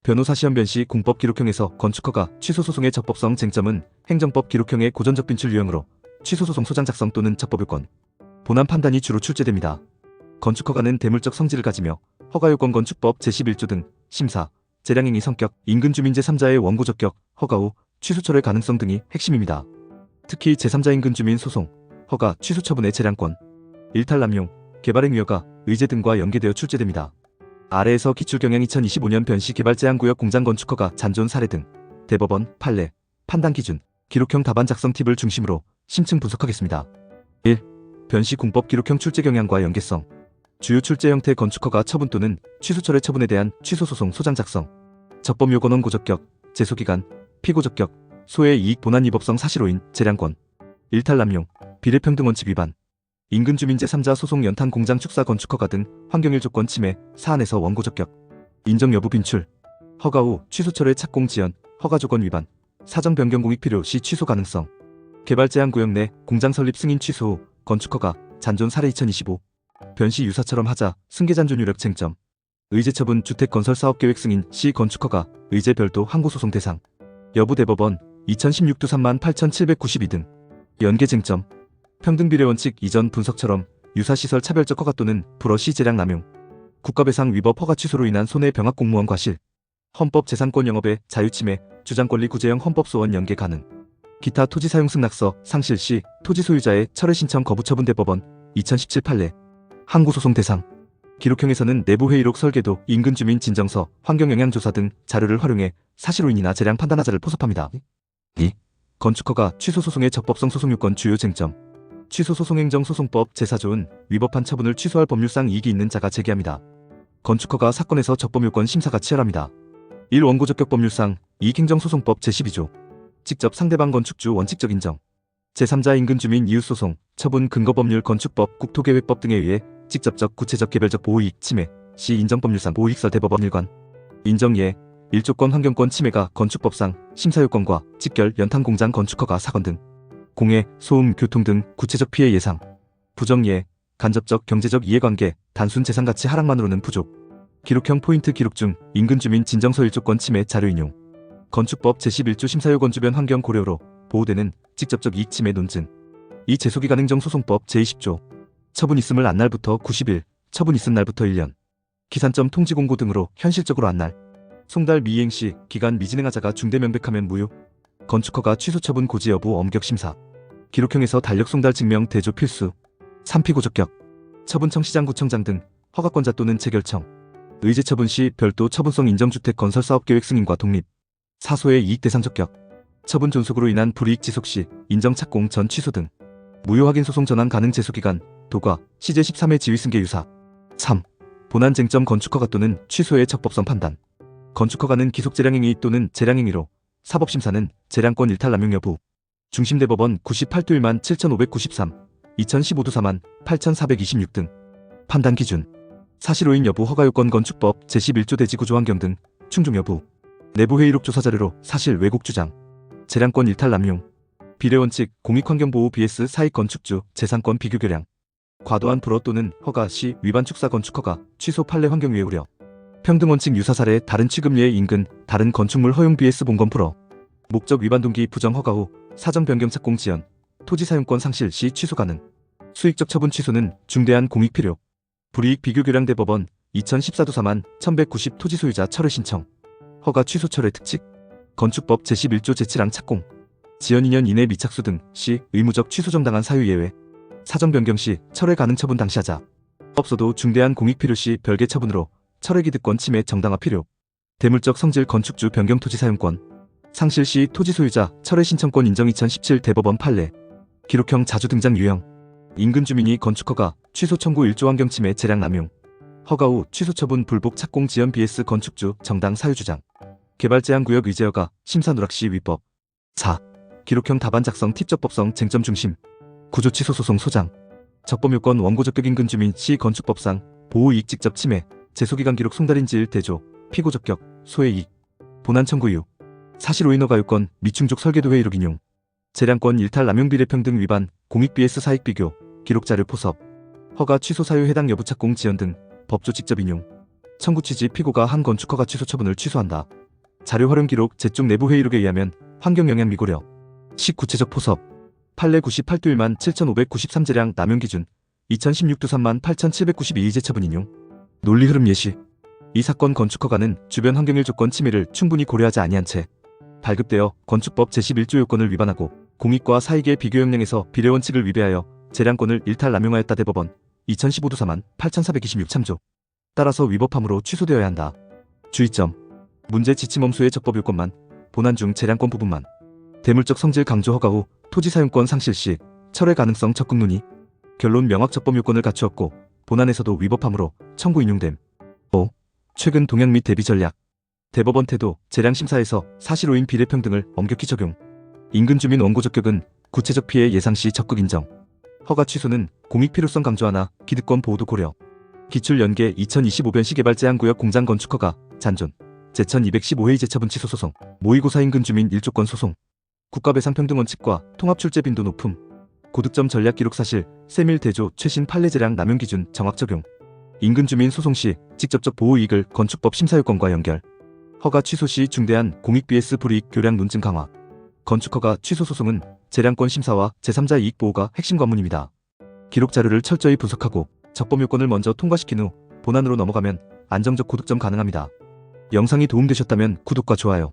변호사 시험 변시 공법 기록형에서 건축허가 취소 소송의 적법성 쟁점은 행정법 기록형의 고전적 빈출 유형으로 취소 소송 소장 작성 또는 적법요건, 본안 판단이 주로 출제됩니다. 건축허가는 대물적 성질을 가지며 허가요건 건축법 제11조 등 심사, 재량행위 성격, 인근 주민 제3자의 원고 적격, 허가 후 취소 철회 가능성 등이 핵심입니다. 특히 제3자 인근 주민 소송, 허가 취소 처분의 재량권, 일탈 남용, 개발행위허가, 의제 등과 연계되어 출제됩니다. 아래에서 기출경향 2025년 변시 개발제한구역 공장건축허가 잔존 사례 등 대법원, 판례, 판단 기준, 기록형 답안 작성 팁을 중심으로 심층 분석하겠습니다. 1. 변시 공법 기록형 출제 경향과 연계성. 주요 출제 형태 건축허가 처분 또는 취소철회 처분에 대한 취소소송 소장 작성, 적법요건 원고 적격, 제소기간, 피고 적격, 소의 이익 본안 위법성 사실오인, 재량권, 일탈 남용, 비례평등 원칙 위반, 인근 주민 제3자 소송 연탄 공장 축사 건축허가 등 환경일 조건 침해, 사안에서 원고 적격, 인정 여부 빈출, 허가 후 취소철회 착공 지연, 허가 조건 위반, 사정 변경 공익 필요 시 취소 가능성, 개발 제한 구역 내 공장 설립 승인 취소 후 건축허가 잔존 사례 2025, 변시 유사처럼 하자 승계 잔존 유력 쟁점, 의제 처분 주택 건설 사업 계획 승인 시 건축허가 의제 별도 항고 소송 대상, 여부 대법원 2016도 38,792 등 연계 쟁점, 평등비례 원칙 이전 분석처럼 유사시설 차별적 허가 또는 불허시 재량 남용, 국가배상 위법 허가 취소로 인한 손해병합 공무원 과실, 헌법 재산권 영업의 자유침해, 주장권리 구제형 헌법소원 연계 가능, 기타 토지 사용 승낙서 상실 시 토지 소유자의 철회 신청 거부 처분 대법원 2017 판례, 항고소송 대상, 기록형에서는 내부회의록 설계도, 인근 주민 진정서, 환경영향조사 등 자료를 활용해 사실오인이나 재량 판단하자를 포섭합니다. 2. 건축허가 취소소송의 적법성 소송요건 주요 쟁점. 취소소송행정소송법 제4조는 위법한 처분을 취소할 법률상 이익이 있는 자가 제기합니다. 건축허가 사건에서 적법요건 심사가 치열합니다. 1. 원고 적격 법률상 이익행정소송법 제12조 직접 상대방 건축주 원칙적 인정, 제3자 인근 주민 이웃소송, 처분 근거법률 건축법 국토계획법 등에 의해 직접적 구체적 개별적 보호이익 침해 시 인정법률상 보호이익설 대법원 일관, 인정예, 일조권 환경권 침해가 건축법상 심사요건과 직결 연탄 공장 건축허가 사건 등 공해, 소음, 교통 등 구체적 피해 예상, 부정예, 간접적 경제적 이해관계, 단순 재산가치 하락만으로는 부족, 기록형 포인트 기록 중 인근 주민 진정서 일조권 침해 자료 인용, 건축법 제11조 심사요건 주변 환경 고려로 보호되는 직접적 이익 침해 논증, 이 제소기간 행정소송법 제20조 처분 있음을 안날부터 90일, 처분 있은 날부터 1년, 기산점 통지 공고 등으로 현실적으로 안날, 송달 미이행 시 기간 미진행하자가 중대 명백하면 무효, 건축허가 취소 처분 고지 여부 엄격 심사, 기록형에서 달력 송달 증명 대조 필수, 3피고 적격, 처분청 시장구청장 등 허가권자 또는 재결청, 의제 처분 시 별도 처분성 인정주택 건설 사업계획 승인과 독립, 사소의 이익 대상 적격, 처분 존속으로 인한 불이익 지속 시 인정 착공 전 취소 등 무효 확인 소송 전환 가능 제소기간, 도과, 시제 13회 지위 승계 유사. 3. 본안 쟁점 건축허가 또는 취소의 적법성 판단. 건축허가는 기속 재량행위 또는 재량행위로, 사법심사는 재량권 일탈 남용 여부. 중심대법원 98도 1만 7,593, 2015도 4만 8,426 등. 판단 기준. 사실오인 여부 허가요건 건축법 제11조 대지구조환경 등 충족 여부. 내부회의록 조사자료로 사실 왜곡 주장. 재량권 일탈 남용. 비례원칙 공익환경보호 vs 사익건축주 재산권 비교교량. 과도한 불허 또는 허가 시 위반 축사 건축허가 취소 판례 환경위해 우려. 평등원칙 유사사례 다른 취급예의 인근 다른 건축물 허용 vs 본건 불허. 목적 위반 동기 부정 허가 후 사정 변경 착공 지연, 토지 사용권 상실 시 취소 가능. 수익적 처분 취소는 중대한 공익 필요. 불이익 비교교량 대법원 2014도 4만 1190 토지 소유자 철회 신청. 허가 취소 철회 특칙. 건축법 제11조 제7항 착공. 지연 2년 이내 미착수 등 시 의무적 취소 정당한 사유 예외. 사정 변경 시 철회 가능 처분 당시 하자. 없어도 중대한 공익 필요 시 별개 처분으로 철회 기득권 침해 정당화 필요. 대물적 성질 건축주 변경 토지 사용권. 상실 시 토지 소유자 철회 신청권 인정 2017 대법원 판례. 기록형 자주 등장 유형. 인근 주민이 건축허가 취소 청구 1조 환경 침해 재량 남용. 허가 후 취소 처분 불복 착공 지연 vs 건축주 정당 사유 주장. 개발 제한 구역 의제 허가 심사 누락 시 위법. 4. 기록형 답안 작성 팁 적법성 쟁점 중심. 구조 취소 소송 소장. 적법요건 원고 적격 인근 주민 시 건축법상 보호이익 직접 침해, 제소기간 기록 송달인지 1대조, 피고 적격, 소해이익, 본안 청구 이유, 사실오인 허가요건 미충족 설계도 회의록 인용, 재량권 일탈 남용 비례평등 위반, 공익 vs 사익 비교, 기록자료 포섭, 허가 취소 사유 해당 여부 착공 지연 등 법조 직접 인용, 청구 취지 피고가 한 건축허가 취소 처분을 취소한다. 자료 활용 기록 제쪽 내부 회의록에 의하면 환경영향 미고려 시 구체적 포섭 판례 98도 1만 7,593제량 남용 기준 2016도 3만 8,792제 처분 인용 논리 흐름 예시 이 사건 건축허가는 주변 환경일 조건 침해를 충분히 고려하지 아니한 채 발급되어 건축법 제11조 요건을 위반하고 공익과 사익의 비교 역량에서 비례원칙을 위배하여 재량권을 일탈 남용하였다. 대법원 2015도 4만 8,426 참조 따라서 위법함으로 취소되어야 한다. 주의점 문제 지침 엄수의 적법 요건만 본안 중 재량권 부분만 대물적 성질 강조 허가 후 토지 사용권 상실 시 철회 가능성 적극 논의 결론 명확 적법 요건을 갖추었고 본안에서도 위법함으로 청구 인용됨. 5. 최근 동향 및 대비 전략 대법원 태도 재량심사에서 사실 오인 비례평등을 엄격히 적용 인근 주민 원고 적격은 구체적 피해 예상 시 적극 인정 허가 취소는 공익 필요성 강조하나 기득권 보호도 고려 기출 연계 2025년 시개발 제한구역 공장 건축허가 잔존 제1215회의 재처분 취소 소송 모의고사 인근 주민 일조권 소송 국가배상평등 원칙과 통합 출제 빈도 높음 고득점 전략 기록 사실 세밀 대조 최신 판례 재량 남용 기준 정확 적용 인근 주민 소송 시 직접적 보호 이익을 건축법 심사 요건과 연결 허가 취소 시 중대한 공익 vs 불이익 교량 논증 강화 건축허가 취소 소송은 재량권 심사와 제3자 이익 보호가 핵심 관문입니다. 기록 자료를 철저히 분석하고 적법 요건을 먼저 통과시킨 후 본안으로 넘어가면 안정적 고득점 가능합니다. 영상이 도움되셨다면 구독과 좋아요